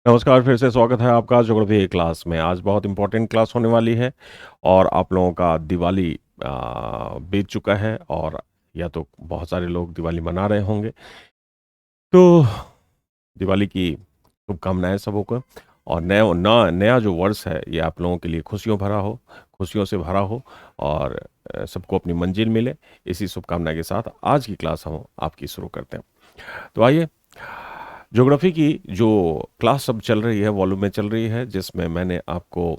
नमस्कार, फिर से स्वागत है आपका ज्योग्राफी क्लास में। आज बहुत इम्पोर्टेंट क्लास होने वाली है और आप लोगों का दिवाली बीत चुका है और या तो बहुत सारे लोग दिवाली मना रहे होंगे। तो दिवाली की शुभकामनाएं सबों को। और नया जो वर्ष है ये आप लोगों के लिए खुशियों भरा हो, खुशियों से भरा हो और सबको अपनी मंजिल मिले। इसी शुभकामना के साथ आज की क्लास हम आपकी शुरू करते हैं। तो आइए, ज्योग्राफी की जो क्लास अब चल रही है, वॉल्यूम में चल रही है, जिसमें मैंने आपको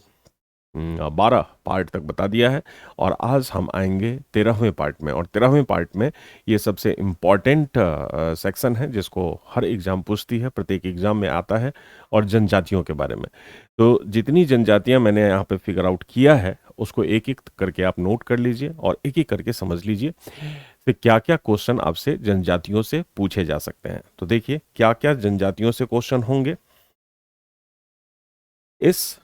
12 पार्ट तक बता दिया है और आज हम आएंगे 13वें पार्ट में। और 13वें पार्ट में ये सबसे इम्पॉर्टेंट सेक्शन है जिसको हर एग्जाम पूछती है, प्रत्येक एग्जाम में आता है, और जनजातियों के बारे में। तो जितनी जनजातियां मैंने यहाँ पे फिगर आउट किया है उसको एक एक करके आप नोट कर लीजिए और एक एक करके समझ लीजिए कि क्या क्या क्वेश्चन आपसे जनजातियों से पूछे जा सकते हैं। तो देखिए क्या क्या जनजातियों से क्वेश्चन होंगे। इस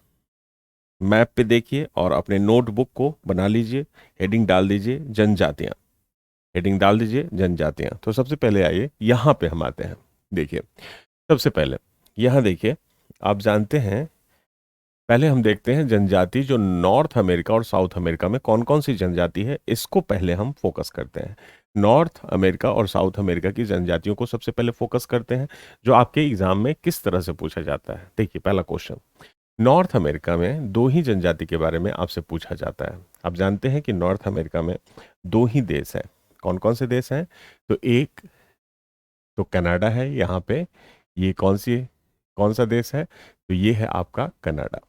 मैप पे देखिए और अपने नोटबुक को बना लीजिए। हेडिंग डाल दीजिए जनजातियां। हेडिंग डाल दीजिए जनजातियां। तो सबसे पहले आइए यहाँ पे हम आते हैं। देखिए सबसे पहले यहाँ देखिए, आप जानते हैं, पहले हम देखते हैं जनजाति जो नॉर्थ अमेरिका और साउथ अमेरिका में कौन कौन सी जनजाति है, इसको पहले हम फोकस करते हैं। नॉर्थ अमेरिका और साउथ अमेरिका की जनजातियों को सबसे पहले फोकस करते हैं, जो आपके एग्जाम में किस तरह से पूछा जाता है। देखिए पहला क्वेश्चन, नॉर्थ अमेरिका में दो ही जनजाति के बारे में आपसे पूछा जाता है। आप जानते हैं कि नॉर्थ अमेरिका में दो ही देश हैं। कौन कौन से देश हैं? तो एक तो कनाडा है यहाँ पे। ये कौन सा देश है? तो ये है आपका कनाडा।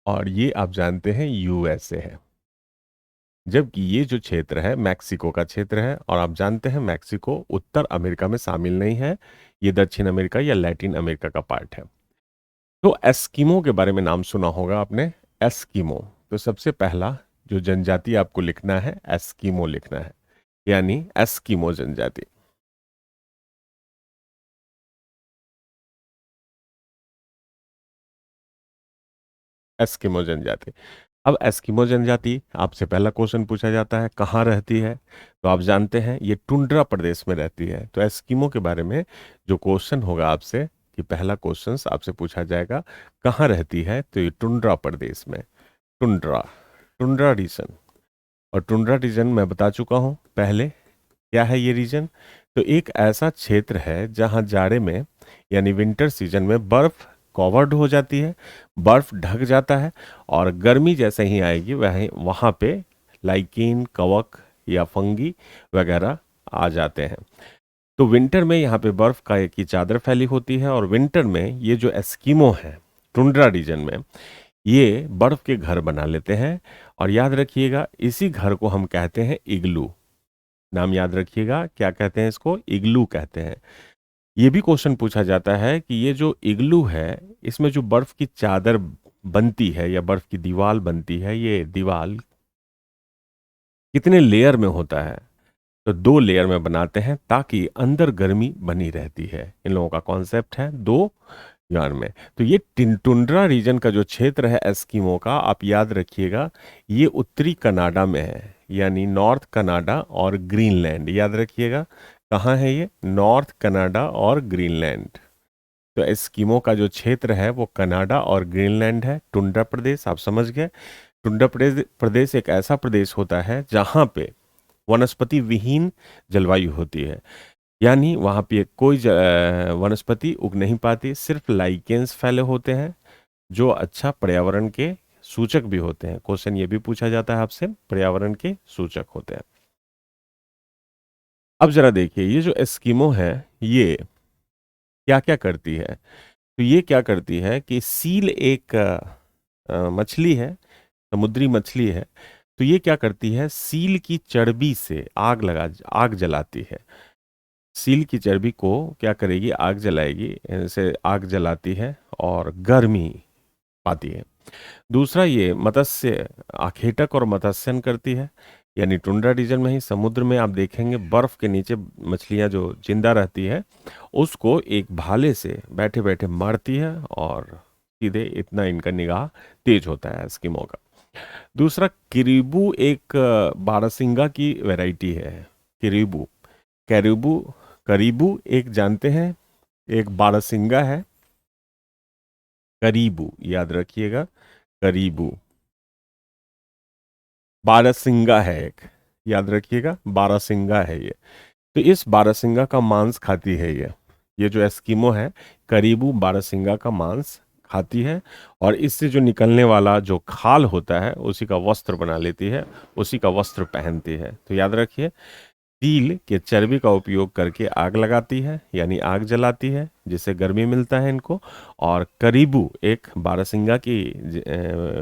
और ये आप जानते हैं यूएसए है। जबकि ये जो क्षेत्र है मैक्सिको का क्षेत्र है, और आप जानते हैं मैक्सिको उत्तर अमेरिका में शामिल नहीं है, ये दक्षिण अमेरिका या लैटिन अमेरिका का पार्ट है। तो एस्किमो के बारे में नाम सुना होगा आपने। एस्किमो, तो सबसे पहला जो जनजाति आपको लिखना है एस्किमो लिखना है, यानी एस्किमो जनजाति। एस्किमो जनजाति। अब एस्किमो जनजाति आपसे पहला क्वेश्चन पूछा जाता है कहाँ रहती है। तो आप जानते हैं ये टुंड्रा प्रदेश में रहती है। तो एस्किमो के बारे में जो क्वेश्चन होगा आपसे, कि पहला क्वेश्चन आपसे पूछा जाएगा कहाँ रहती है, तो ये टुंड्रा प्रदेश में। Tundra, tundra region. और टुंड्रा रीजन मैं बता चुका हूँ पहले, क्या है ये रीजन। तो एक ऐसा क्षेत्र है जहाँ जाड़े में यानी विंटर सीजन में बर्फ कवर्ड हो जाती है, बर्फ ढक जाता है, और गर्मी जैसे ही आएगी वह वहाँ पे लाइकिन, कवक या फंगी वगैरह आ जाते हैं। तो विंटर में यहाँ पे बर्फ का की चादर फैली होती है, और विंटर में ये जो एस्किमो है टुंड्रा रीजन में, ये बर्फ के घर बना लेते हैं। और याद रखिएगा इसी घर को हम कहते हैं इग्लू। नाम याद रखिएगा, क्या कहते हैं इसको? इग्लू कहते हैं। ये भी क्वेश्चन पूछा जाता है कि ये जो इग्लू है इसमें जो बर्फ की चादर बनती है या बर्फ की दीवार बनती है, ये दीवार कितने लेयर में होता है? तो दो लेयर में बनाते हैं ताकि अंदर गर्मी बनी रहती है। इन लोगों का कॉन्सेप्ट है दो लेयर में। तो ये टुंड्रा रीजन का जो क्षेत्र है एस्किमो का, आप याद रखिएगा, ये उत्तरी कनाडा में है, यानी नॉर्थ कनाडा और ग्रीनलैंड। याद रखिएगा कहाँ है ये? नॉर्थ कनाडा और ग्रीनलैंड। तो एस्किमो का जो क्षेत्र है वो कनाडा और ग्रीनलैंड है। टुंड्रा प्रदेश आप समझ गए। टुंड्रा प्रदेश एक ऐसा प्रदेश होता है जहाँ पे वनस्पति विहीन जलवायु होती है, यानी वहाँ पे कोई वनस्पति उग नहीं पाती, सिर्फ लाइकेंस फैले होते हैं जो अच्छा पर्यावरण के सूचक भी होते हैं। क्वेश्चन ये भी पूछा जाता है आपसे, पर्यावरण के सूचक होते हैं। अब जरा देखिए ये जो एस्किमो है ये क्या क्या करती है। तो ये क्या करती है कि सील एक मछली है, समुद्री मछली है। तो ये क्या करती है, सील की चर्बी से आग जलाती है। सील की चर्बी को क्या करेगी? आग जलाएगी, इसे आग जलाती है और गर्मी पाती है। दूसरा ये मत्स्य आखेटक और मत्स्यन करती है, यानी टुंड्रा रीजन में ही समुद्र में आप देखेंगे बर्फ के नीचे मछलियां जो जिंदा रहती है उसको एक भाले से बैठे बैठे मारती है, और सीधे इतना इनका निगाह तेज होता है एस्किमो का। दूसरा किरीबू एक बारहसिंगा की वैरायटी है। किरीबू, कैरिबू, करीबू एक जानते हैं एक बारहसिंगा है, करीबू, याद रखिएगा, करीबू। बारहसिंगा है एक, याद रखिएगा, बारहसिंगा है ये। तो इस बारहसिंगा का मांस खाती है ये जो एस्किमो है, करीबू बारहसिंगा का मांस खाती है, और इससे जो निकलने वाला जो खाल होता है उसी का वस्त्र बना लेती है, उसी का वस्त्र पहनती है। तो याद रखिए, तिल के चर्बी का उपयोग करके आग लगाती है, यानी आग जलाती है, जिससे गर्मी मिलता है इनको। और करीबू एक बारहसिंगा की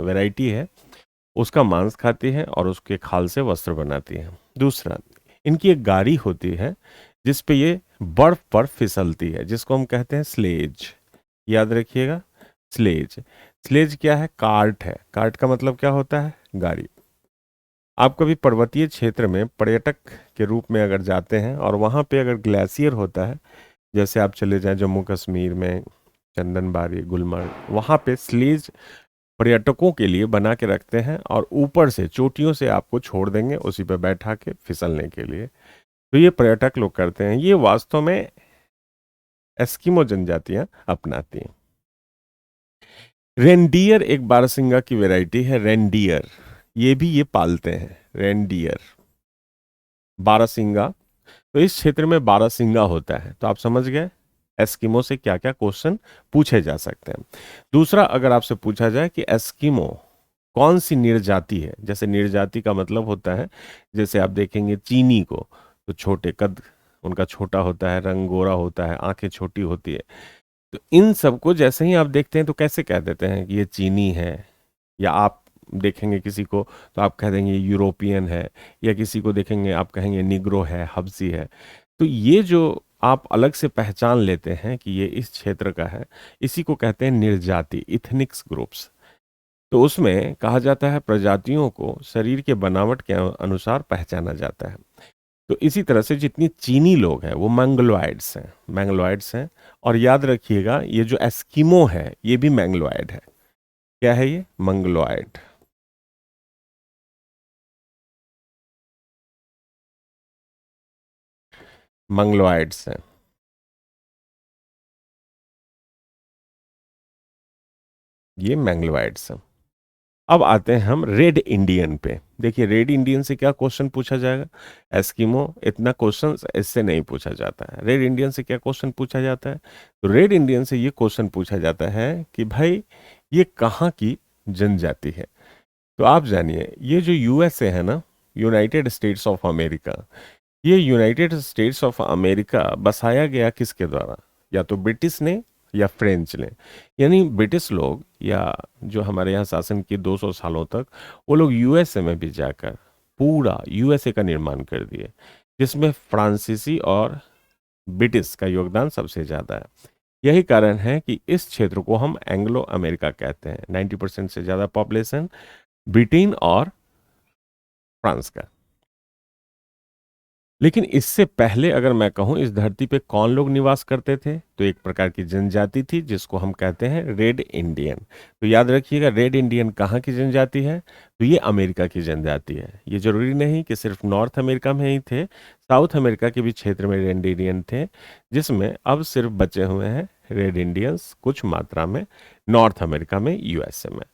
वैरायटी है, उसका मांस खाती है और उसके खाल से वस्त्र बनाती है। दूसरा, इनकी एक गाड़ी होती है जिस पे ये बर्फ पर फिसलती है, जिसको हम कहते हैं स्लेज, याद रखिएगा, स्लेज। स्लेज क्या है? कार्ट है। कार्ट का मतलब क्या होता है? गाड़ी। आप कभी पर्वतीय क्षेत्र में पर्यटक के रूप में अगर जाते हैं और वहां पे अगर ग्लेशियर होता है, जैसे आप चले जाएं जम्मू कश्मीर में, चंदनबाड़ी, गुलमर्ग, वहां पे स्लेज पर्यटकों के लिए बना के रखते हैं, और ऊपर से चोटियों से आपको छोड़ देंगे उसी पे बैठा के फिसलने के लिए। तो ये पर्यटक लोग करते हैं, ये वास्तव में एस्किमो जनजातियां अपनाती हैं। रेनडियर एक बारहसिंगा की वैरायटी है, रेनडियर, ये भी ये पालते हैं, रेनडियर, बारहसिंगा। तो इस क्षेत्र में बारहसिंगा होता है, तो आप समझ गए एस्किमो से क्या क्या क्वेश्चन पूछे जा सकते हैं। दूसरा, अगर आपसे पूछा जाए कि एस्किमो कौन सी निर्जाति है, जैसे निर्जाति का मतलब होता है, जैसे आप देखेंगे चीनी को, तो छोटे कद उनका छोटा होता है, रंग गोरा होता है, आंखें छोटी होती है। तो इन सबको जैसे ही आप देखते हैं तो कैसे कह देते हैं कि ये चीनी है, या आप देखेंगे किसी को तो आप कह देंगे यूरोपियन है, या किसी को देखेंगे आप कहेंगे निग्रो है, हब्सी है। तो ये जो आप अलग से पहचान लेते हैं कि ये इस क्षेत्र का है, इसी को कहते हैं निर्जाति, इथनिक्स ग्रुप्स। तो उसमें कहा जाता है प्रजातियों को शरीर के बनावट के अनुसार पहचाना जाता है। तो इसी तरह से जितनी चीनी लोग हैं वो मंगलोइड्स हैं, मंगलोइड्स हैं। और याद रखिएगा, ये जो एस्किमो है ये भी मंगलोइड है। क्या है ये? मंगलोइड। मंगलोइड्स हैं, ये मंगलोइड्स हैं। अब आते हैं हम रेड इंडियन पे। देखिए, रेड इंडियन से क्या क्वेश्चन पूछा जाएगा? एस्किमो इतना क्वेश्चन इससे नहीं पूछा जाता है। रेड इंडियन से क्या क्वेश्चन पूछा जाता है? तो रेड इंडियन से ये क्वेश्चन पूछा जाता है कि भाई ये कहाँ की जनजाति है। तो आप जानिए, ये जो यूएसए है ना, यूनाइटेड स्टेट्स ऑफ अमेरिका, ये यूनाइटेड स्टेट्स ऑफ अमेरिका बसाया गया किसके द्वारा? या तो ब्रिटिश ने या फ्रेंच ने। यानी ब्रिटिश लोग, या जो हमारे यहाँ शासन की 200 सालों तक, वो लोग यूएसए में भी जाकर पूरा यूएसए का निर्माण कर दिए, जिसमें फ्रांसीसी और ब्रिटिश का योगदान सबसे ज्यादा है। यही कारण है कि इस क्षेत्र को हम एंग्लो अमेरिका कहते हैं। 90% से ज्यादा पॉपुलेशन ब्रिटेन और फ्रांस का। लेकिन इससे पहले अगर मैं कहूं, इस धरती पे कौन लोग निवास करते थे, तो एक प्रकार की जनजाति थी जिसको हम कहते हैं रेड इंडियन। तो याद रखिएगा, रेड इंडियन कहाँ की जनजाति है? तो ये अमेरिका की जनजाति है। ये जरूरी नहीं कि सिर्फ नॉर्थ अमेरिका में ही थे, साउथ अमेरिका के भी क्षेत्र में रेड इंडियन थे, जिसमें अब सिर्फ बचे हुए हैं रेड इंडियंस कुछ मात्रा में नॉर्थ अमेरिका में, यूएसए में।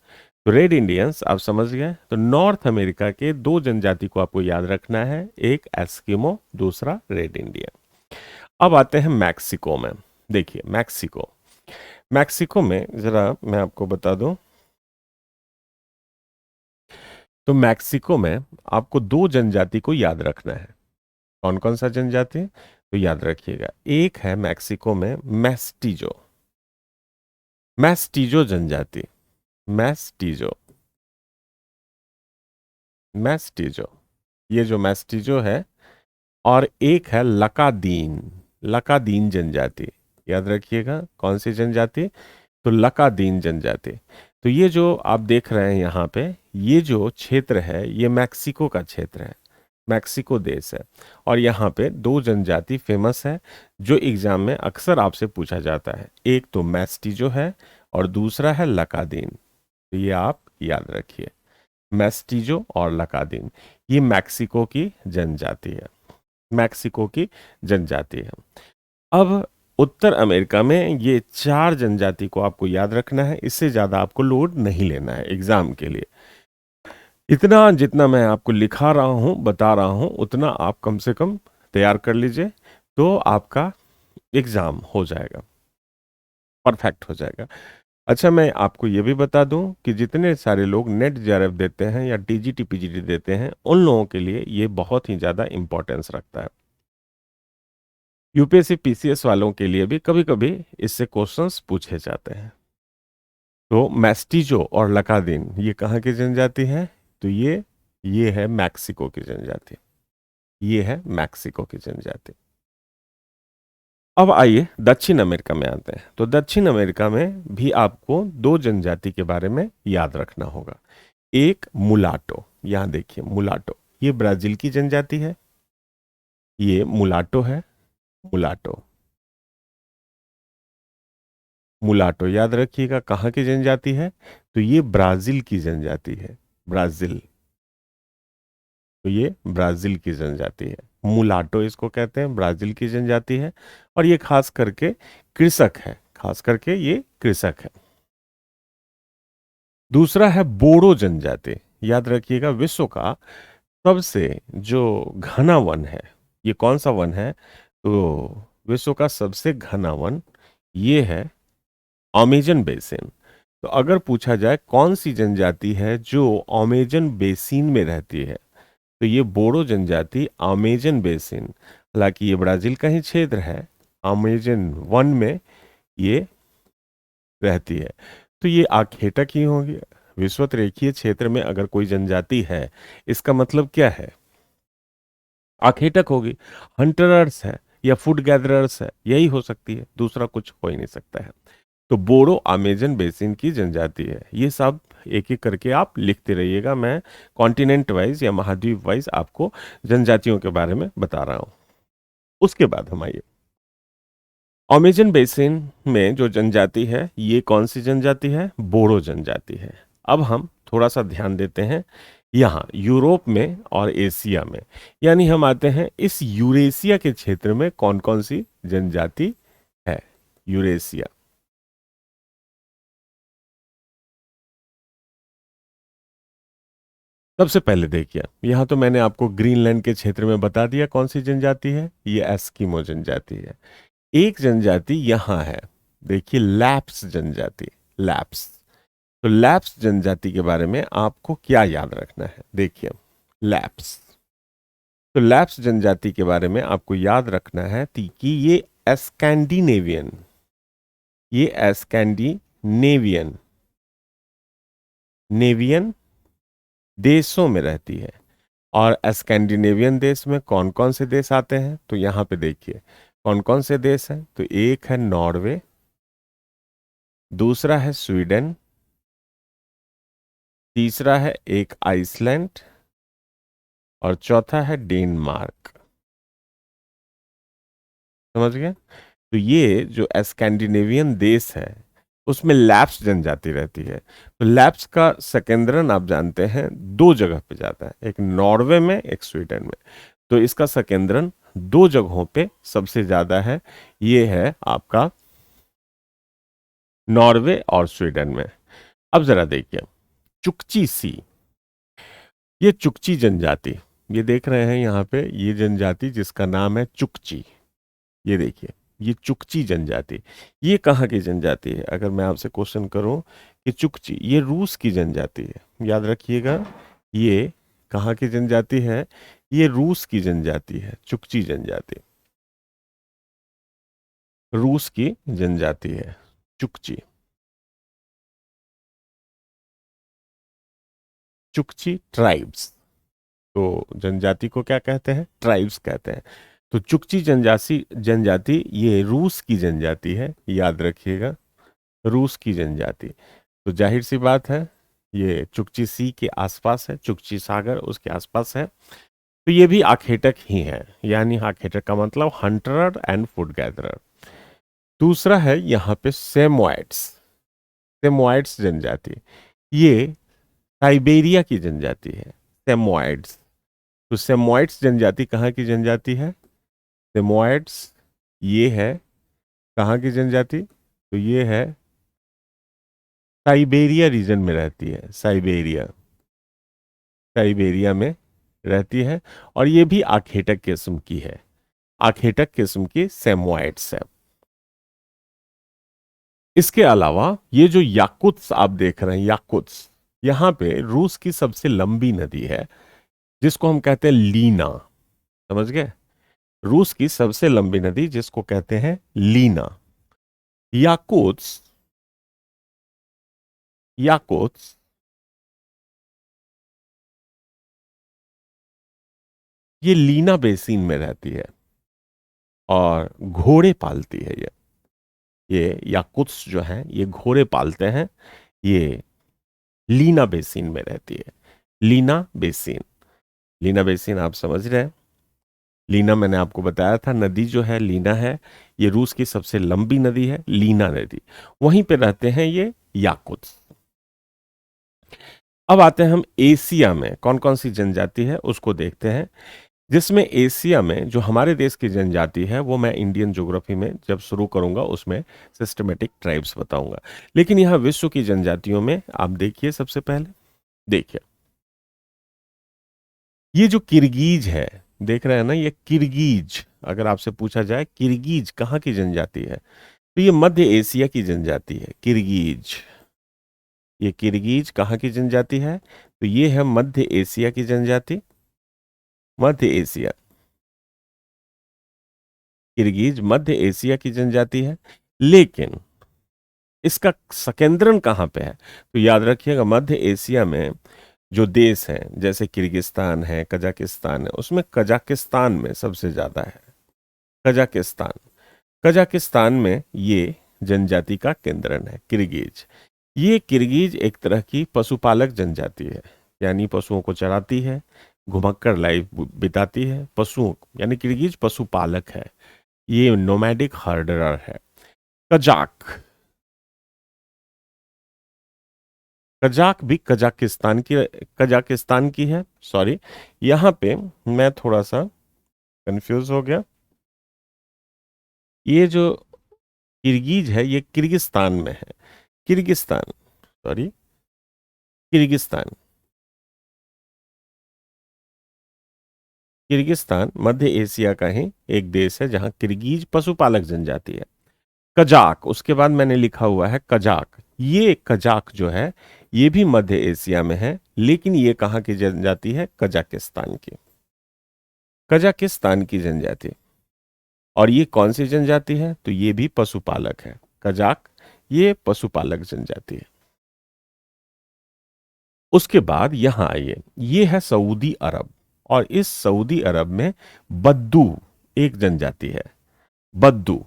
तो रेड इंडियंस आप समझ गए। तो नॉर्थ अमेरिका के दो जनजाति को आपको याद रखना है, एक एस्किमो, दूसरा रेड इंडियन। अब आते हैं मैक्सिको में। देखिए, मैक्सिको, मैक्सिको में जरा मैं आपको बता दूं, तो मैक्सिको में आपको दो जनजाति को याद रखना है। कौन कौन सा जनजाति? तो याद रखिएगा, एक है मैक्सिको में मैस्टिजो, मैस्टिजो जनजाति, मैस्टिजो, मैस्टिजो, ये जो मैस्टिजो है। और एक है लकादीन, लकादीन जनजाति। याद रखिएगा, कौन सी जनजाति? तो लकादीन जनजाति। तो ये जो आप देख रहे हैं यहाँ पे, ये जो क्षेत्र है ये मैक्सिको का क्षेत्र है, मैक्सिको देश है। और यहाँ पे दो जनजाति फेमस है जो एग्जाम में अक्सर आपसे पूछा जाता है, एक तो मैस्टिजो है और दूसरा है लकादीन। तो ये आप याद रखिए, मैस्टिजो और लकादीन, ये मैक्सिको की जनजाति है, मैक्सिको की जनजाति है। अब उत्तर अमेरिका में ये 4 जनजाति को आपको याद रखना है, इससे ज़्यादा आपको लोड नहीं लेना है एग्ज़ाम के लिए। इतना जितना मैं आपको लिखा रहा हूँ, बता रहा हूँ, उतना आप कम से कम तैयार कर लीजिए, तो आपका एग्ज़ाम हो जाएगा, परफेक्ट हो जाएगा। अच्छा, मैं आपको ये भी बता दूं कि जितने सारे लोग नेट जेआरएफ देते हैं या टीजीटी पीजीटी देते हैं, उन लोगों के लिए ये बहुत ही ज़्यादा इम्पोर्टेंस रखता है। यूपीएससी पीसीएस वालों के लिए भी कभी कभी इससे क्वेश्चंस पूछे जाते हैं। तो मैस्टिजो और लकादिन ये कहाँ की जनजाति है? तो ये है मैक्सिको की जनजाति। ये है मैक्सिको की जनजाति। अब आइए दक्षिण अमेरिका में आते हैं। तो दक्षिण अमेरिका में भी आपको 2 जनजाति के बारे में याद रखना होगा। एक मुलाटो, यहां देखिए मुलाटो, ये ब्राजील की जनजाति है। ये मुलाटो है, मुलाटो। मुलाटो याद रखिएगा कहाँ की जनजाति है? तो ये ब्राजील की जनजाति है, ब्राजील। तो ये ब्राजील की जनजाति है, मुलाटो इसको कहते हैं, ब्राजील की जनजाति है। और ये खास करके कृषक है, खास करके ये कृषक है। दूसरा है बोडो जनजाति। याद रखिएगा विश्व का सबसे जो घना वन है, ये कौन सा वन है? तो विश्व का सबसे घना वन ये है अमेजन बेसिन। तो अगर पूछा जाए कौन सी जनजाति है जो अमेजन बेसिन में रहती है, तो ये बोडो जनजाति अमेजन बेसिन, हालांकि ये ब्राजील का ही क्षेत्र है, अमेजन वन में ये रहती है। तो ये आखेटक ही होगी। विषुवत रेखीय क्षेत्र में अगर कोई जनजाति है, इसका मतलब क्या है? आखेटक होगी, हंटरर्स है या फूड गैदरर्स है, यही हो सकती है, दूसरा कुछ हो ही नहीं सकता है। तो बोडो अमेजन बेसिन की जनजाति है। ये सब एक एक करके आप लिखते रहिएगा, मैं कॉन्टिनेंट वाइज या महाद्वीप वाइज आपको जनजातियों के बारे में बता रहा हूं। उसके बाद हम आइए अमेजन बेसिन में जो जनजाति है, ये कौन सी जनजाति है? बोडो जनजाति है। अब हम थोड़ा सा ध्यान देते हैं यहाँ यूरोप में और एशिया में, यानी हम आते हैं इस यूरेशिया के क्षेत्र में कौन कौन सी जनजाति है। यूरेशिया, सबसे पहले देखिए, यहाँ तो मैंने आपको ग्रीनलैंड के क्षेत्र में बता दिया कौन सी जनजाति है, ये एस्किमो जनजाति है। एक जनजाति यहाँ है, देखिए लैप्स जनजाति, लैप्स। तो लैप्स जनजाति के बारे में आपको क्या याद रखना है? देखिए लैप्स, तो लैप्स जनजाति के बारे में आपको याद रखना है कि ये स्कैंडिनेवियन, ये स्कैंडिनेवियन नेवियन देशों में रहती है। और स्कैंडिनेवियन देश में कौन कौन से देश आते हैं? तो यहाँ पे देखिए कौन कौन से देश हैं। तो एक है नॉर्वे, दूसरा है स्वीडन, तीसरा है एक आइसलैंड, और चौथा है डेनमार्क। समझ गए? तो ये जो स्कैंडिनेवियन देश है, उसमें लैप्स जनजाति रहती है। तो लैप्स का संकेंद्रण आप जानते हैं 2 जगह पे जाता है, एक नॉर्वे में, एक स्वीडन में। तो इसका संकेंद्रण 2 जगहों पे सबसे ज्यादा है, ये है आपका नॉर्वे और स्वीडन में। अब जरा देखिए चुकची सी, ये चुकची जनजाति, ये देख रहे हैं यहाँ पे, ये जनजाति जिसका नाम है चुकची, ये देखिए ये चुकची जनजाति, ये कहाँ की जनजाति है? अगर मैं आपसे क्वेश्चन करूं कि चुकची ये रूस की जनजाति है, याद रखिएगा ये कहाँ की जनजाति है? ये रूस की जनजाति है, चुकची जनजाति रूस की जनजाति है, चुकची। चुकची ट्राइब्स, तो जनजाति को क्या कहते हैं? ट्राइब्स कहते हैं। तो चुकची जनजाति जनजाति ये रूस की जनजाति है, याद रखिएगा रूस की जनजाति। तो जाहिर सी बात है ये चुकची सी के आसपास है, चुकची सागर उसके आसपास है। तो ये भी आखेटक ही है, यानी आखेटक का मतलब हंटरर एंड फूड गैदरर। दूसरा है यहाँ पे सेमोइड्स, सेमोइड्स जनजाति, ये साइबेरिया की जनजाति है, सेमोइड्स। तो सेमोइड्स जनजाति कहाँ की जनजाति है? सेमोइड्स ये है कहाँ की जनजाति? तो ये है साइबेरिया रीजन में रहती है, साइबेरिया, साइबेरिया में रहती है। और ये भी आखेटक किस्म की है, आखेटक किस्म की सेमोइड्स है। इसके अलावा ये जो याकुत्स आप देख रहे हैं, याकुत्स, यहाँ पे रूस की सबसे लंबी नदी है जिसको हम कहते हैं लीना। समझ गए? रूस की सबसे लंबी नदी जिसको कहते हैं लीना। याकुत्स, याकुत्स ये लीना बेसिन में रहती है और घोड़े पालती है। ये याकुत्स जो है ये घोड़े पालते हैं। ये लीना बेसिन में रहती है, लीना बेसिन। लीना बेसिन आप समझ रहे हैं। लीना मैंने आपको बताया था, नदी जो है लीना है, ये रूस की सबसे लंबी नदी है, लीना नदी। वहीं पे रहते हैं ये याकुत्स। अब आते हैं हम एशिया में कौन कौन सी जनजाति है उसको देखते हैं। जिसमें एशिया में जो हमारे देश की जनजाति है वो मैं इंडियन ज्योग्राफी में जब शुरू करूंगा उसमें सिस्टमेटिक ट्राइब्स बताऊंगा। लेकिन यहां विश्व की जनजातियों में आप देखिए, सबसे पहले देखिए ये जो किर्गीज है, देख रहे हैं ना, ये किर्गीज। अगर आपसे पूछा जाए किर्गीज कहाँ की जनजाति है, तो ये मध्य एशिया की जनजाति है, किर्गीज। ये किर्गीज कहाँ की जनजाति है? तो ये है मध्य एशिया की जनजाति, मध्य एशिया। किर्गिज मध्य एशिया की जनजाति है। लेकिन इसका संकेंद्रण कहाँ पे है? तो याद रखिएगा, मध्य एशिया में जो देश हैं जैसे किर्गिस्तान है, कजाकिस्तान है, उसमें कजाकिस्तान में सबसे ज्यादा है, कजाकिस्तान। कजाकिस्तान में ये जनजाति का केंद्रण है, किर्गिज। ये किर्गिज एक तरह की पशुपालक जनजाति है, यानी पशुओं को चराती है, घुमक्कड़ लाइफ बिताती है पशुओं, यानी किर्गिज पशुपालक है। ये नोमैडिक हर्डरर है। कजाक, कजाक भी कजाकिस्तान की है। सॉरी, यहाँ पे मैं थोड़ा सा कंफ्यूज हो गया। ये जो किर्गिज है ये किर्गिस्तान में है, किर्गिस्तान, सॉरी, किर्गिस्तान। किर्गिस्तान मध्य एशिया का ही एक देश है जहां किर्गिज पशुपालक जनजाति है। कजाक, उसके बाद मैंने लिखा हुआ है कजाक। ये कजाक जो है ये भी मध्य एशिया में है, लेकिन ये कहाँ की जनजाति है? कजाकिस्तान की, कजाकिस्तान की जनजाति। और ये कौन सी जनजाति है? तो ये भी पशुपालक है, कजाक, ये पशुपालक जनजाति है। उसके बाद यहां आइए, ये है सऊदी अरब, और इस सऊदी अरब में बद्दू एक जनजाति है, बद्दू।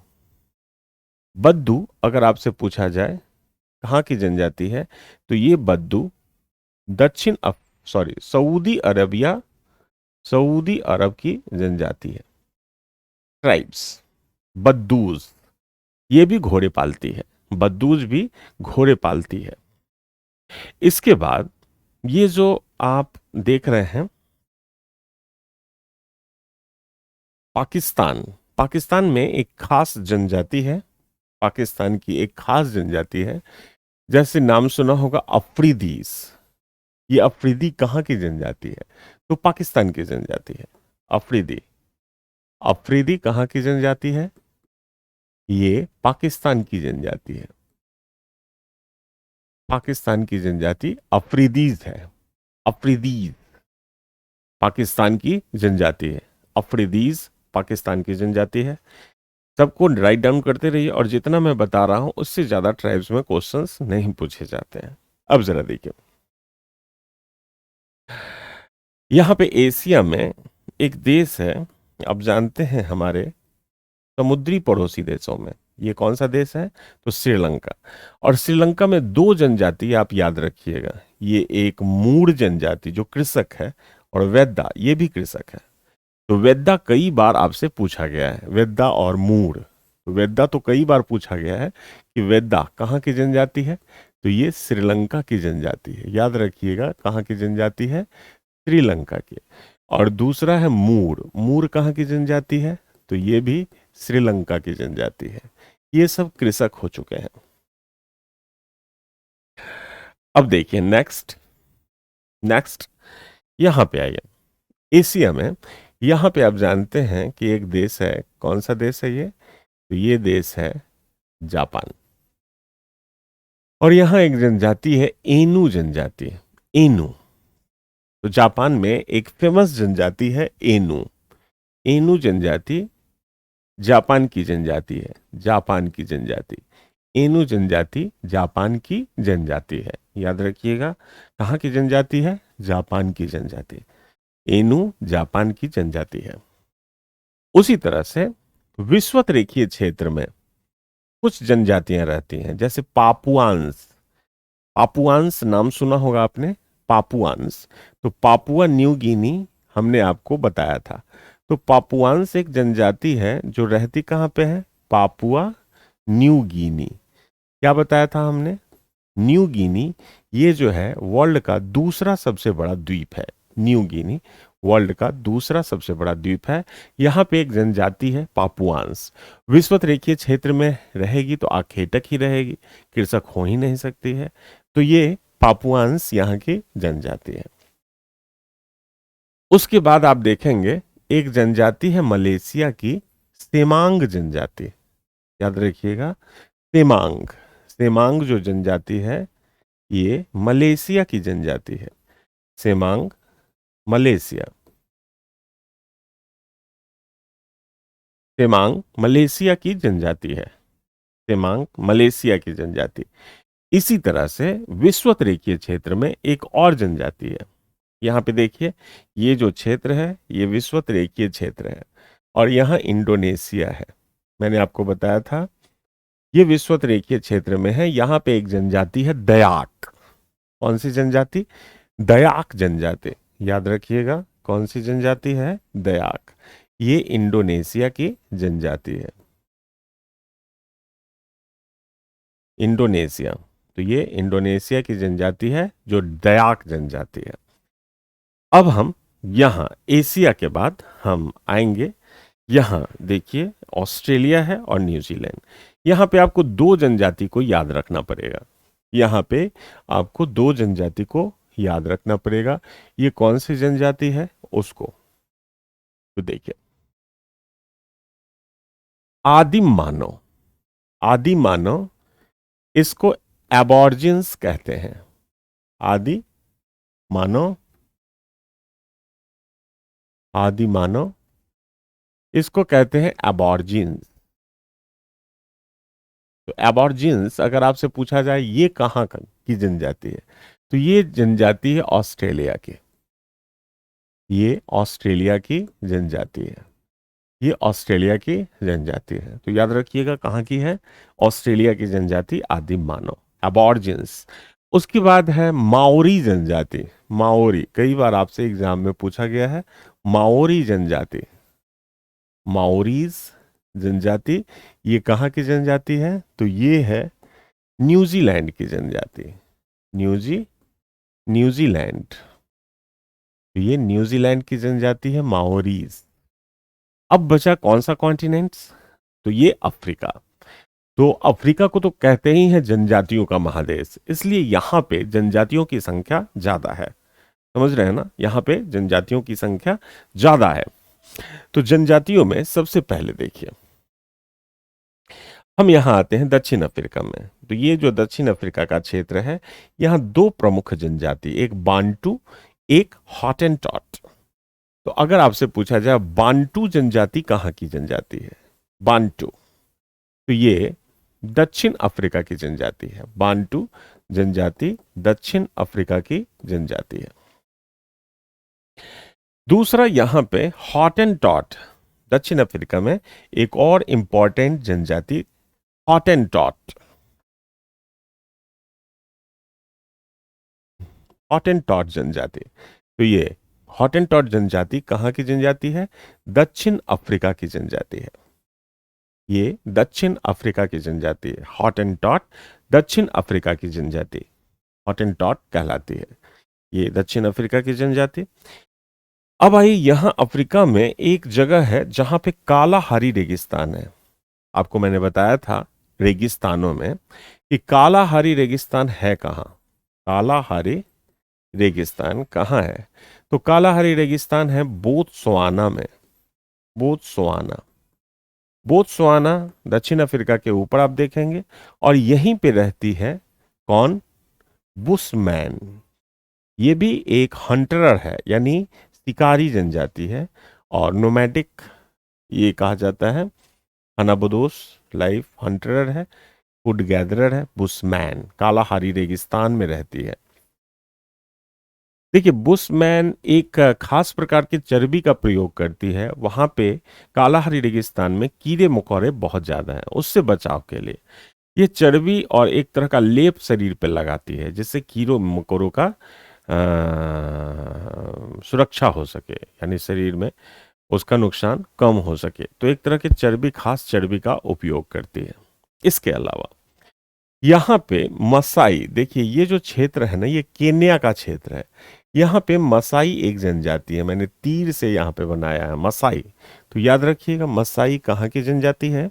बद्दू अगर आपसे पूछा जाए कहाँ की जनजाति है, तो ये बद्दू दक्षिण सॉरी सऊदी अरबिया, सऊदी अरब की जनजाति है। ट्राइब्स, बद्दूज, ये भी घोड़े पालती है, बद्दूज भी घोड़े पालती है। इसके बाद ये जो आप देख रहे हैं पाकिस्तान, पाकिस्तान में एक खास जनजाति है, पाकिस्तान की एक खास जनजाति है, जैसे नाम सुना होगा अफरीदीस। ये अफरीदी कहाँ की जनजाति है? तो पाकिस्तान की जनजाति है, अफरीदी। अफरीदी कहाँ की जनजाति है? ये पाकिस्तान की जनजाति है, पाकिस्तान की जनजाति अफरीदीज है, अफरीदीज पाकिस्तान की जनजाति है, अफरीदीज पाकिस्तान की जनजाति है। सबको राइट डाउन करते रहिए, और जितना मैं बता रहा हूं उससे ज्यादा ट्राइब्स में क्वेश्चंस नहीं पूछे जाते हैं। अब जरा देखिए, यहां पे एशिया में एक देश है, अब जानते हैं हमारे समुद्री पड़ोसी देशों में ये कौन सा देश है? तो श्रीलंका। और श्रीलंका में दो जनजाति आप याद रखिएगा, ये एक मूड़ जनजाति जो कृषक है, और वेद्दा, ये भी कृषक है। तो वेद्दा कई बार आपसे पूछा गया है, वेद्दा और मूड़। तो वेद्दा तो कई बार पूछा गया है कि वेद्दा कहाँ की जनजाति है? तो ये श्रीलंका की जनजाति है, याद रखिएगा कहाँ की जनजाति है? श्रीलंका की। और दूसरा है मूर, मूर कहाँ की जनजाति है? तो ये भी श्रीलंका की जनजाति है। ये सब कृषक हो चुके हैं। अब देखिए नेक्स्ट, यहां पे आइए, एशिया में। यहां पे आप जानते हैं कि एक देश है, कौन सा देश है ये? तो ये देश है जापान। और यहां एक जनजाति है एनु जनजाति, एनु। तो जापान में एक फेमस जनजाति है एनु। एनु जनजाति जापान की जनजाति है, जापान की जनजाति। एनु जनजाति जापान की जनजाति है, याद रखिएगा। कहाँ की जनजाति है? जापान की जनजाति। एनु जापान की जनजाति है। उसी तरह से विषुवत रेखीय क्षेत्र में कुछ जनजातियां रहती हैं, जैसे पापुआंस। पापुआंस नाम सुना होगा आपने, पापुआंस। तो पापुआ न्यू गिनी हमने आपको बताया था। तो पापुआंस एक जनजाति है जो रहती कहाँ पे है? Papua New Guinea. क्या बताया था हमने? न्यू गिनी ये जो है वर्ल्ड का दूसरा सबसे बड़ा द्वीप है। न्यू गिनी वर्ल्ड का दूसरा सबसे बड़ा द्वीप है। यहाँ पे एक जनजाति है पापुआंस। विषुवत रेखीय क्षेत्र में रहेगी तो आखेटक ही रहेगी, कृषक हो ही नहीं सकती है। तो ये पापुआंस यहाँ की जनजाति है। उसके बाद आप देखेंगे एक जनजाति है मलेशिया की, सेमांग जनजाति। याद रखिएगा, सेमांग। सेमांग जो जनजाति है ये मलेशिया की जनजाति है। सेमांग मलेशिया, सेमांग मलेशिया की जनजाति है। सेमांग मलेशिया की जनजाति। इसी तरह से विषुवत रेखीय क्षेत्र में एक और जनजाति है। यहाँ पे देखिए, ये जो क्षेत्र है ये विषुवत रेखीय क्षेत्र है और यहाँ इंडोनेशिया है। मैंने आपको बताया था ये विषुवत रेखीय क्षेत्र में है। यहाँ पे एक जनजाति है दयाक। कौन सी जनजाति? दयाक जनजाति। याद रखिएगा, कौन सी जनजाति है? दयाक। ये इंडोनेशिया की जनजाति है, इंडोनेशिया। तो ये इंडोनेशिया की जनजाति है जो दयाक जनजाति है। अब हम यहां एशिया के बाद हम आएंगे, यहां देखिए ऑस्ट्रेलिया है और न्यूजीलैंड। यहां पे आपको दो जनजाति को याद रखना पड़ेगा। यहां पे आपको दो जनजाति को याद रखना पड़ेगा। ये कौन सी जनजाति है उसको तो देखिए, आदिम मानव। आदिम मानव, इसको एबॉर्जिन्स कहते हैं। आदि मानव, आदि मानव, इसको कहते हैं एबॉर्जिन्स। तो एबॉर्जिन्स अगर आपसे पूछा जाए ये कहाँ की जनजाति है, तो ये जनजाति है ऑस्ट्रेलिया की। ये ऑस्ट्रेलिया की जनजाति है। ये ऑस्ट्रेलिया की जनजाति है। तो याद रखिएगा कहाँ की है? ऑस्ट्रेलिया की जनजाति आदिम मानव, एबॉर्जिन्स। उसके बाद है माओरी जनजाति। माओरी कई बार आपसे एग्जाम में पूछा गया है। माओरी जनजाति, माओरीज जनजाति, ये कहाँ की जनजाति है? तो ये है न्यूजीलैंड की जनजाति। न्यूजीलैंड। तो ये न्यूजीलैंड की जनजाति है माओरीज। अब बचा कौन सा कॉन्टिनेंट्स? तो ये अफ्रीका। तो अफ्रीका को तो कहते ही हैं जनजातियों का महादेश, इसलिए यहां पे जनजातियों की संख्या ज्यादा है। समझ रहे हैं ना? यहां पे जनजातियों की संख्या ज्यादा है। तो जनजातियों में सबसे पहले देखिए, हम यहां आते हैं दक्षिण अफ्रीका में। तो ये जो दक्षिण अफ्रीका का क्षेत्र है, यहां दो प्रमुख जनजाति, एक बांटू, एक हॉटेनटॉट। तो अगर आपसे पूछा जाए बांटू जनजाति कहाँ की जनजाति है? बांटू, तो ये दक्षिण अफ्रीका की जनजाति है। बांटू जनजाति दक्षिण अफ्रीका की जनजाति है। दूसरा यहां पे हॉटेनटॉट, दक्षिण अफ्रीका में एक और इंपॉर्टेंट जनजाति हॉटेनटॉट। हॉटेनटॉट जनजाति, तो ये हॉटेनटॉट जनजाति कहाँ की जनजाति है? दक्षिण अफ्रीका की जनजाति है। ये दक्षिण अफ्रीका की जनजाति है। हॉटेनटॉट दक्षिण अफ्रीका की जनजाति हॉटेनटॉट कहलाती है। ये दक्षिण अफ्रीका की जनजाति। अब आइए यहां अफ्रीका में एक जगह है जहां पे काला हारी रेगिस्तान है। आपको मैंने बताया था रेगिस्तानों में कि कालाहारी रेगिस्तान है कहाँ। कालाहारी रेगिस्तान कहाँ है? तो कालाहारी रेगिस्तान है बोत्सवाना में। बोत्सवाना, बोत्सवाना दक्षिण अफ्रीका के ऊपर आप देखेंगे। और यहीं पे रहती है कौन? बुशमैन। ये भी एक हंटरर है, यानी शिकारी जनजाति है। और नोमैडिक ये कहा जाता है। अनाबदोस लाइफ हंटरर है, फूड गैदरर है। बुशमैन कालाहारी रेगिस्तान में रहती है। देखिए, बुशमैन एक खास प्रकार की चर्बी का प्रयोग करती है। वहां पे कालाहारी रेगिस्तान में कीड़े मकोड़े बहुत ज्यादा हैं, उससे बचाव के लिए ये चर्बी और एक तरह का लेप शरीर पे लगाती है, जिससे कीड़ों मकोड़ों का सुरक्षा हो सके, यानी शरीर में उसका नुकसान कम हो सके। तो एक तरह की चर्बी, खास चर्बी का उपयोग करती है। इसके अलावा यहाँ पे मसाई, देखिए ये जो क्षेत्र है ना, ये केन्या का क्षेत्र है। यहाँ पे मसाई एक जनजाति है, मैंने तीर से यहाँ पे बनाया है मसाई। तो याद रखिएगा, मसाई कहाँ की जनजाति है?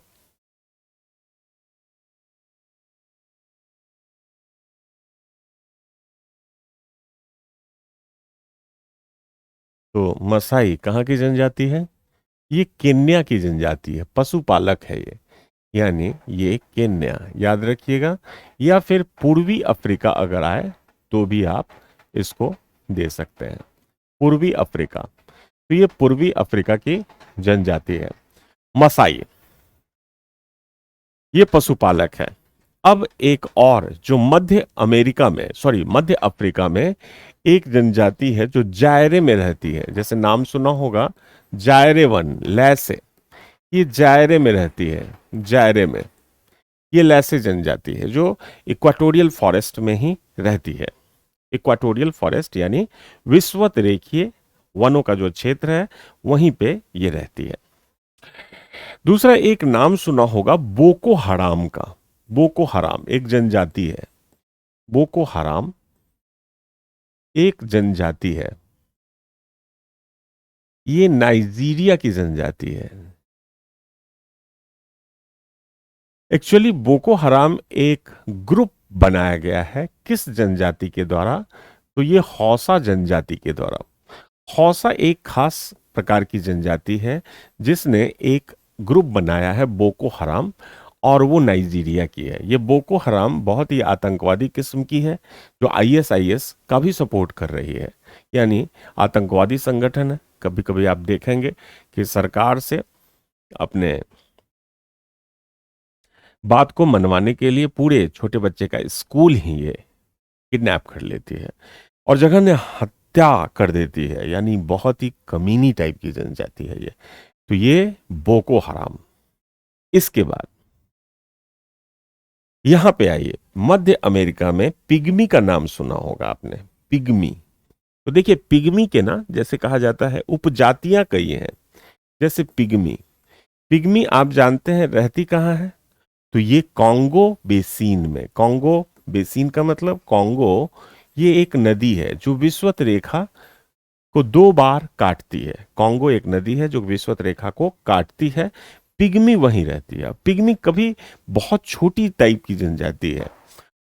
तो मसाई कहाँ की जनजाति है? ये केन्या की जनजाति है, पशुपालक है ये, यानी ये केन्या, याद रखिएगा। या फिर पूर्वी अफ्रीका अगर आए तो भी आप इसको दे सकते हैं, पूर्वी अफ्रीका। तो ये पूर्वी अफ्रीका की जनजाति है मसाई, ये पशुपालक है। अब एक और जो मध्य अमेरिका में, सॉरी मध्य अफ्रीका में एक जनजाति है जो जायरे में रहती है, जैसे नाम सुना होगा जायरे वन, लैसे। ये जायरे में रहती है, जायरे में। ये लैसे जनजाति है जो इक्वाटोरियल फॉरेस्ट में ही रहती है। इक्वाटोरियल फॉरेस्ट यानी विषुवत रेखीय वनों का जो क्षेत्र है, वहीं पे ये रहती है। दूसरा एक नाम सुना होगा बोको हराम का। बोको हराम एक जनजाति है। बोको हराम एक जनजाति है, ये नाइजीरिया की जनजाति है। एक्चुअली बोको हराम एक ग्रुप बनाया गया है, किस जनजाति के द्वारा? तो ये हौसा जनजाति के द्वारा। हौसा एक खास प्रकार की जनजाति है जिसने एक ग्रुप बनाया है बोको हराम, और वो नाइजीरिया की है। ये बोको हराम बहुत ही आतंकवादी किस्म की है, जो आईएसआईएस का भी सपोर्ट कर रही है, यानी आतंकवादी संगठन है। कभी कभी आप देखेंगे कि सरकार से अपने बात को मनवाने के लिए पूरे छोटे बच्चे का स्कूल ही ये किडनैप कर लेती है और जघन्य हत्या कर देती है, यानी बहुत ही कमीनी टाइप की जनजाति है ये। तो ये बोको हराम। इसके बाद यहां पे आइए, मध्य अमेरिका में पिग्मी का नाम सुना होगा आपने, पिग्मी। तो देखिए, पिग्मी के ना, जैसे कहा जाता है उपजातियां कई हैं, जैसे पिग्मी। पिग्मी आप जानते हैं रहती कहाँ है? तो ये कॉन्गो बेसिन में। कॉन्गो बेसिन का मतलब कॉन्गो, ये एक नदी है जो विषुवत रेखा को दो बार काटती है। कॉन्गो एक नदी है जो विषुवत रेखा को काटती है। पिग्मी वहीं रहती है। पिग्मी कभी बहुत छोटी टाइप की जनजाति है,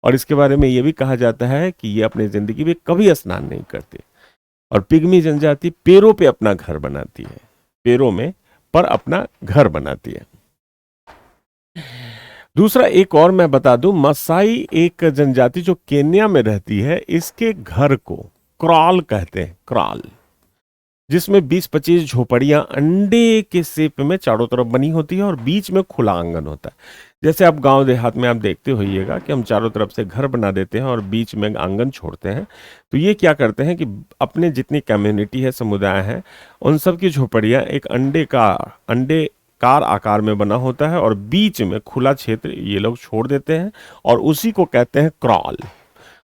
और इसके बारे में यह भी कहा जाता है कि ये अपनी जिंदगी में कभी स्नान नहीं करते। और पिग्मी जनजाति पेड़ों पे अपना घर बनाती है, पेड़ों में पर अपना घर बनाती है। दूसरा एक और मैं बता दूं, मसाई एक जनजाति जो केन्या में रहती है, इसके घर को क्रॉल कहते हैं, क्रॉल, जिसमें 20-25 झोपड़ियां अंडे के शेप में चारों तरफ बनी होती है और बीच में खुला आंगन होता है। जैसे आप गांव देहात में आप देखते होइएगा कि हम चारों तरफ से घर बना देते हैं और बीच में आंगन छोड़ते हैं। तो ये क्या करते हैं कि अपने जितनी कम्युनिटी है, समुदाय है, उन सब की झोपड़ियां एक अंडेकार आकार में बना होता है और बीच में खुला क्षेत्र ये लोग छोड़ देते हैं, और उसी को कहते हैं क्रॉल।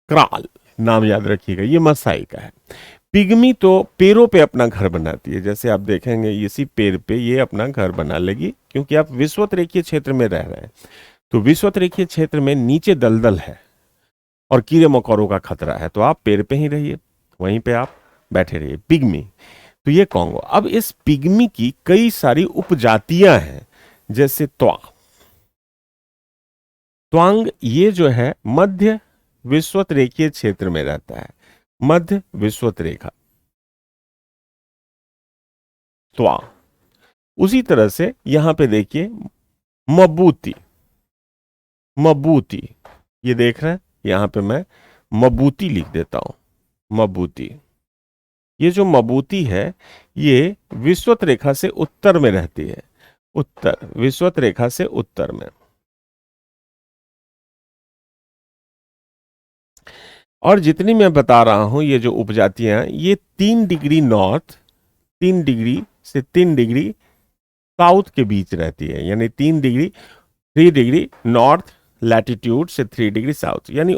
क्रॉल नाम याद रखिएगा, ये मसाई का है। पिग्मी तो पेड़ों पे अपना घर बनाती है, जैसे आप देखेंगे इसी पेड़ पे ये अपना घर बना लेगी, क्योंकि आप विषुवत रेखीय क्षेत्र में रह रहे हैं। तो विषुवत रेखीय क्षेत्र में नीचे दलदल है और कीड़े मकोड़ों का खतरा है, तो आप पेड़ पे ही रहिए, वहीं पे आप बैठे रहिए। पिग्मी, तो ये कॉन्गो। अब इस पिग्मी की कई सारी उपजातियां हैं, जैसे त्वा, त्वांग ये जो है मध्य विषुवत रेखीय क्षेत्र में रहता है, मध्य विषुवत रेखा, त्वा। उसी तरह से यहां पे देखिए मबूती, मबूती, ये देख रहे हैं, यहां पे मैं मबूती लिख देता हूं, मबूती। ये जो मबूती है ये विषुवत रेखा से उत्तर में रहती है, उत्तर, विषुवत रेखा से उत्तर में। और जितनी मैं बता रहा हूं ये जो उपजातियां, ये 3 डिग्री नॉर्थ, 3 डिग्री से 3 डिग्री साउथ के बीच रहती है, यानी 3 डिग्री, 3 डिग्री नॉर्थ लैटिट्यूड से 3 डिग्री साउथ, यानी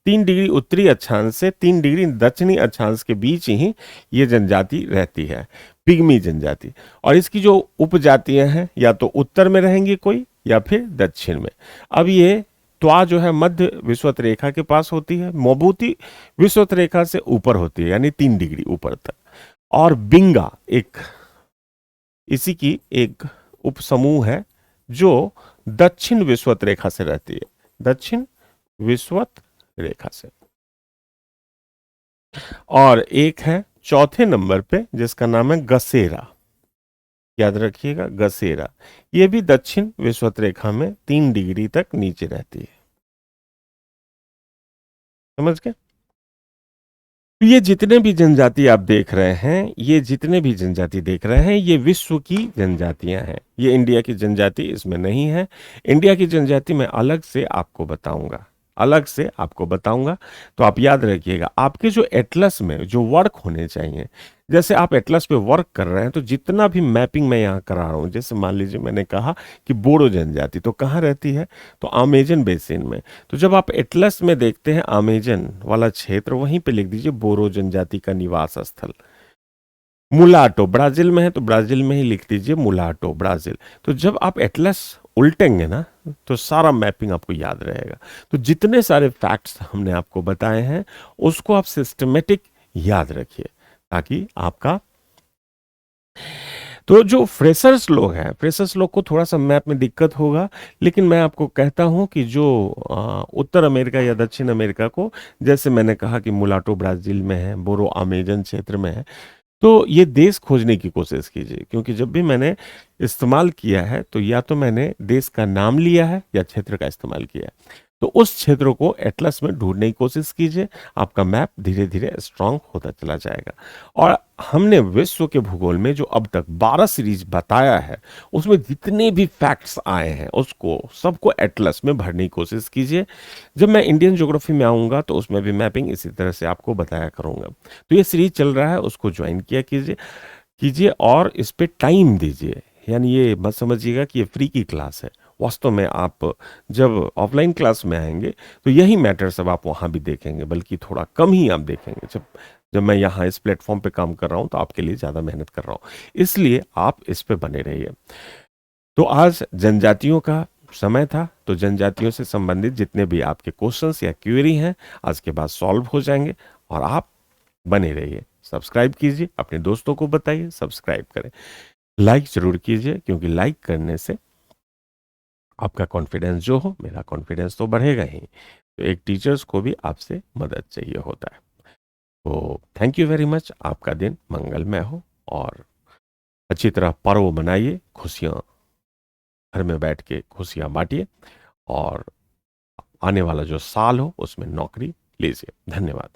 3 डिग्री उत्तरी अक्षांश से 3 डिग्री दक्षिणी अक्षांश के बीच ही ये जनजाति रहती है, पिग्मी जनजाति। और इसकी जो उपजातियां हैं या तो उत्तर में रहेंगी कोई या फिर दक्षिण में। अब ये त्वा जो है मध्य विषुवत रेखा के पास होती है, मोबूती विषुवत रेखा से ऊपर होती है, यानी 3 डिग्री ऊपर तक। और बिंगा एक इसी की एक उपसमूह है जो दक्षिण विषुवत रेखा से रहती है, दक्षिण विषुवत रेखा से। और एक है चौथे नंबर पे जिसका नाम है गसेरा, याद रखिएगा गसेरा, ये भी दक्षिण विषुवत रेखा में 3 डिग्री तक नीचे रहती है। समझ गए? तो ये जितने भी जनजाति आप देख रहे हैं, ये जितने भी जनजाति देख रहे हैं, ये विश्व की जनजातियां हैं, ये इंडिया की जनजाति इसमें नहीं है। इंडिया की जनजाति मैं अलग से आपको बताऊंगा, अलग से आपको बताऊंगा। तो आप याद रखिएगा, आपके जो एटलस में जो वर्क होने चाहिए, जैसे आप एटलस पे वर्क कर रहे हैं तो जितना भी मैपिंग मैं यहाँ करा रहा हूँ, जैसे मान लीजिए मैंने कहा कि बोडो जनजाति तो कहाँ रहती है, तो अमेजन बेसिन में। तो जब आप एटलस में देखते हैं अमेजन वाला क्षेत्र, वहीं पे लिख दीजिए बोरो जनजाति का निवास स्थल। मुलाटो ब्राजील में है तो ब्राजील में ही लिख दीजिए मुलाटो ब्राजील। तो जब आप एटलस उल्टेंगे ना तो सारा मैपिंग आपको याद रहेगा। तो जितने सारे फैक्ट्स हमने आपको बताए हैं उसको आप सिस्टमेटिक याद रखिए, ताकि आपका, तो जो फ्रेशर्स लोग हैं, फ्रेशर्स लोग को थोड़ा सा मैप में दिक्कत होगा, लेकिन मैं आपको कहता हूं कि जो उत्तर अमेरिका या दक्षिण अमेरिका को, जैसे मैंने कहा कि मुलाटो ब्राजील में है, बोरो अमेजन क्षेत्र में है, तो ये देश खोजने की कोशिश कीजिए, क्योंकि जब भी मैंने इस्तेमाल किया है तो या तो मैंने देश का नाम लिया है या क्षेत्र का इस्तेमाल किया है। तो उस क्षेत्र को एटलस में ढूंढने की कोशिश कीजिए, आपका मैप धीरे धीरे स्ट्रांग होता चला जाएगा। और हमने विश्व के भूगोल में जो अब तक 12 सीरीज बताया है, उसमें जितने भी फैक्ट्स आए हैं उसको सबको एटलस में भरने की कोशिश कीजिए। जब मैं इंडियन ज्योग्राफी में आऊँगा तो उसमें भी मैपिंग इसी तरह से आपको बताया करूँगा। तो ये सीरीज चल रहा है, उसको ज्वाइन किया कीजिए कीजिए और इस पे टाइम दीजिए। यानी ये मत समझिएगा कि ये फ्री की क्लास है, वास्तव में आप जब ऑफलाइन क्लास में आएंगे तो यही मैटर सब आप वहाँ भी देखेंगे, बल्कि थोड़ा कम ही आप देखेंगे। जब जब मैं यहाँ इस प्लेटफॉर्म पे काम कर रहा हूँ तो आपके लिए ज़्यादा मेहनत कर रहा हूँ, इसलिए आप इस पे बने रहिए। तो आज जनजातियों का समय था, तो जनजातियों से संबंधित जितने भी आपके क्वेश्चंस या क्वेरी हैं आज के बाद सॉल्व हो जाएंगे। और आप बने रहिए, सब्सक्राइब कीजिए, अपने दोस्तों को बताइए सब्सक्राइब करें, लाइक जरूर कीजिए, क्योंकि लाइक करने से आपका कॉन्फिडेंस जो हो, मेरा कॉन्फिडेंस तो बढ़ेगा ही। तो एक टीचर्स को भी आपसे मदद चाहिए होता है। तो थैंक यू वेरी मच, आपका दिन मंगलमय हो और अच्छी तरह पर्व मनाइए, खुशियां घर में बैठ के खुशियां बांटिए और आने वाला जो साल हो उसमें नौकरी लीजिए। धन्यवाद।